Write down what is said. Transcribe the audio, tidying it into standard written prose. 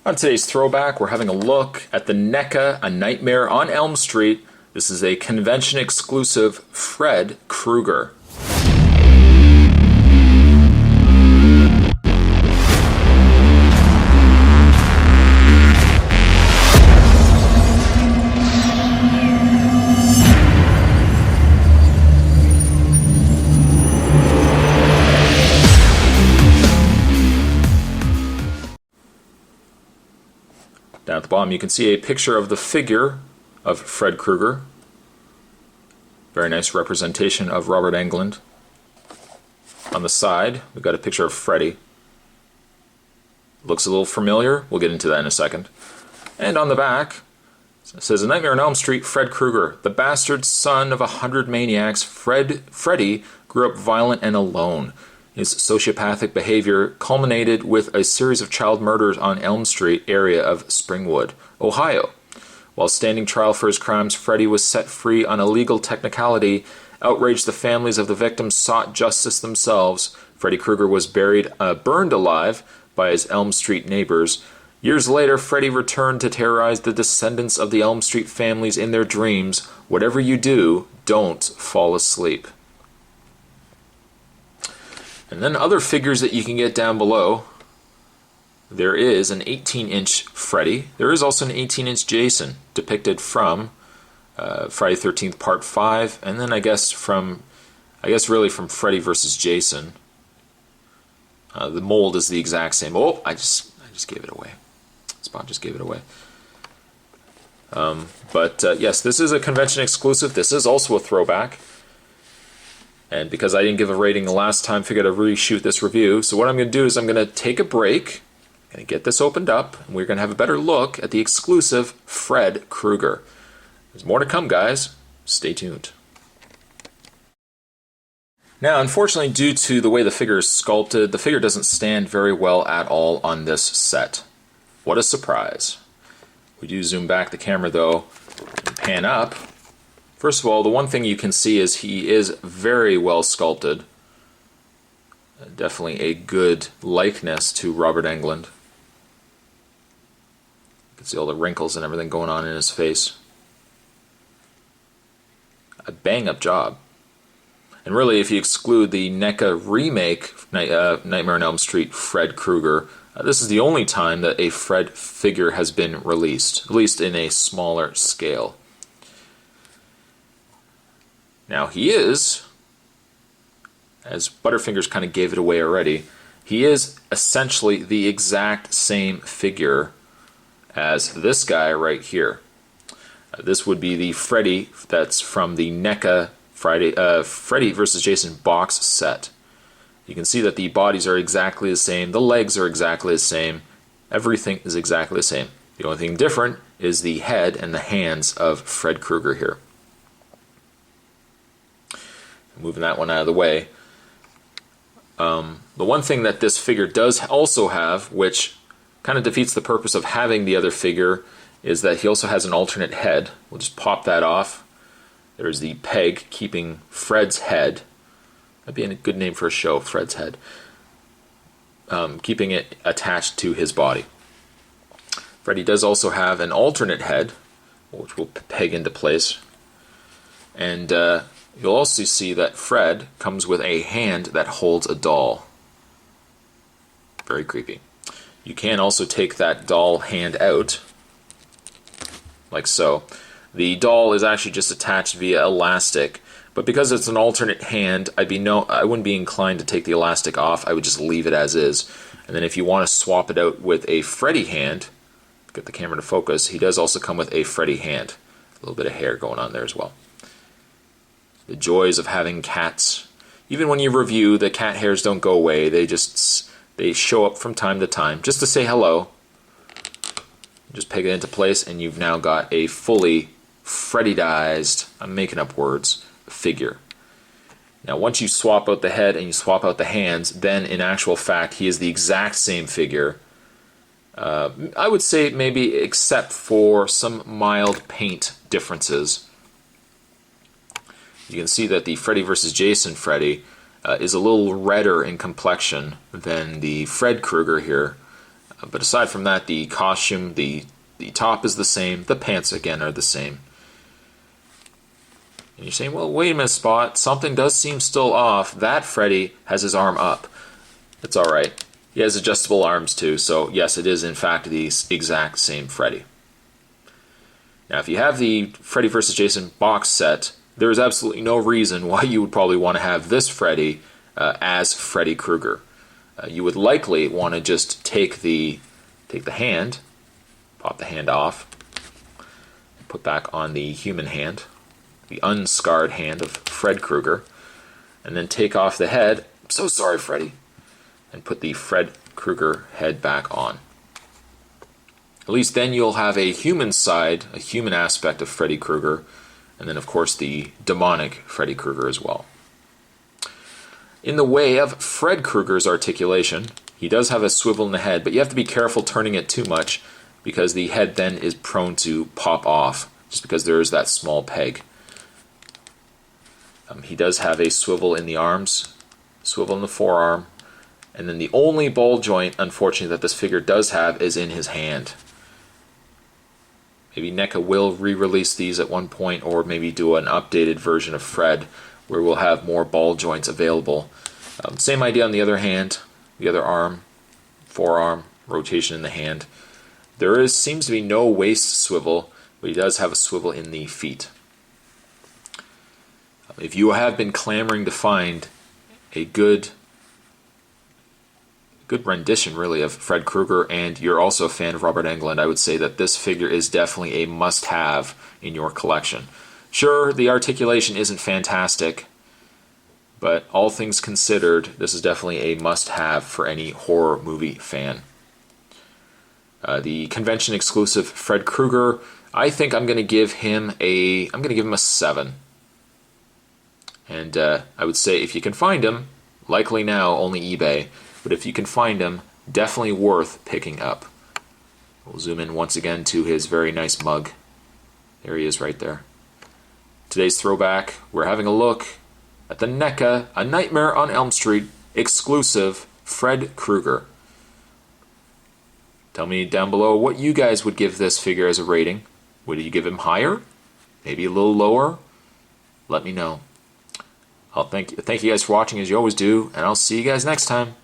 On today's Throwback, we're having a look at the Neca A Nightmare on Elm Street. This is a Convention Exclusive Fred Krueger. Down at the bottom you can see a picture of the figure of Fred Krueger. Very nice representation of Robert Englund. On the side we've got a picture of Freddy. Looks a little familiar, we'll get into that in a second. And on the back it says, "A Nightmare on Elm Street, Fred Krueger, the bastard son of 100 maniacs. Freddy grew up violent and alone. His sociopathic behavior culminated with a series of child murders on Elm Street area of Springwood, Ohio. While standing trial for his crimes, Freddy was set free on a legal technicality. Outraged, the families of the victims sought justice themselves. Freddy Krueger was burned alive by his Elm Street neighbors. Years later, Freddy returned to terrorize the descendants of the Elm Street families in their dreams. Whatever you do, don't fall asleep." And then other figures that you can get down below. There is an 18-inch Freddy. There is also an 18-inch Jason depicted from Friday the 13th Part 5, and then I guess really from Freddy vs. Jason. The mold is the exact same. Oh, I just gave it away. Spot just gave it away. Yes, this is a convention exclusive. This is also a throwback. And because I didn't give a rating the last time, I figured I'd reshoot this review. So what I'm going to do is I'm going to take a break, I'm going to get this opened up, and we're going to have a better look at the exclusive Fred Krueger. There's more to come, guys. Stay tuned. Now, unfortunately, due to the way the figure is sculpted, the figure doesn't stand very well at all on this set. What a surprise. We do zoom back the camera, though, and pan up. First of all, the one thing you can see is he is very well sculpted. Definitely a good likeness to Robert Englund. You can see all the wrinkles and everything going on in his face. A bang-up job. And really, if you exclude the NECA remake, Nightmare on Elm Street Fred Krueger, this is the only time that a Fred figure has been released, at least in a smaller scale. Now he is, as Butterfingers kind of gave it away already, he is essentially the exact same figure as this guy right here. This would be the Freddy that's from the NECA Freddy vs. Jason box set. You can see that the bodies are exactly the same, the legs are exactly the same, everything is exactly the same. The only thing different is the head and the hands of Fred Krueger here. Moving that one out of the way. The one thing that this figure does also have, which kind of defeats the purpose of having the other figure, is that he also has an alternate head. We'll just pop that off. There's the peg keeping Fred's head. That'd be a good name for a show, Fred's head. Keeping it attached to his body. Freddy does also have an alternate head, which we'll peg into place. And you'll also see that Fred comes with a hand that holds a doll. Very creepy. You can also take that doll hand out, like so. The doll is actually just attached via elastic, but because it's an alternate hand, I wouldn't be inclined to take the elastic off. I would just leave it as is. And then if you want to swap it out with a Freddy hand, get the camera to focus, he does also come with a Freddy hand. A little bit of hair going on there as well. The joys of having cats. Even when you review, the cat hairs don't go away. They show up from time to time just to say hello. Just peg it into place and you've now got a fully Freddy-ized, I'm making up words, figure. Now once you swap out the head and you swap out the hands, then in actual fact he is the exact same figure. I would say maybe except for some mild paint differences. You can see that the Freddy vs. Jason Freddy is a little redder in complexion than the Fred Krueger here. But aside from that, the costume, the top is the same. The pants, again, are the same. And you're saying, well, wait a minute, Spot. Something does seem still off. That Freddy has his arm up. It's alright. He has adjustable arms too, so yes, it is in fact the exact same Freddy. Now, if you have the Freddy vs. Jason box set, there is absolutely no reason why you would probably want to have this Freddy as Freddy Krueger. You would likely want to just take the hand, pop the hand off, put back on the human hand, the unscarred hand of Fred Krueger, and then take off the head. I'm so sorry, Freddy. And put the Fred Krueger head back on. At least then you'll have a human side, a human aspect of Freddy Krueger, and then of course the demonic Freddy Krueger as well. In the way of Fred Krueger's articulation, he does have a swivel in the head, but you have to be careful turning it too much because the head then is prone to pop off, just because there is that small peg. He does have a swivel in the arms, swivel in the forearm, and then the only ball joint, unfortunately, that this figure does have is in his hand. Maybe NECA will re-release these at one point, or maybe do an updated version of Fred where we'll have more ball joints available. Same idea on the other hand, the other arm, forearm, rotation in the hand. There seems to be no waist swivel, but he does have a swivel in the feet. If you have been clamoring to find a good rendition, really, of Fred Krueger, and you're also a fan of Robert Englund, I would say that this figure is definitely a must-have in your collection. Sure, the articulation isn't fantastic, but all things considered, this is definitely a must-have for any horror movie fan. The Convention Exclusive Fred Krueger, I think I'm going to give him a 7. And I would say if you can find him, likely now only eBay, but if you can find him, definitely worth picking up. We'll zoom in once again to his very nice mug. There he is right there. Today's throwback, we're having a look at the NECA A Nightmare on Elm Street exclusive Fred Krueger. Tell me down below what you guys would give this figure as a rating. Would you give him higher? Maybe a little lower? Let me know. I'll thank you guys for watching as you always do, and I'll see you guys next time.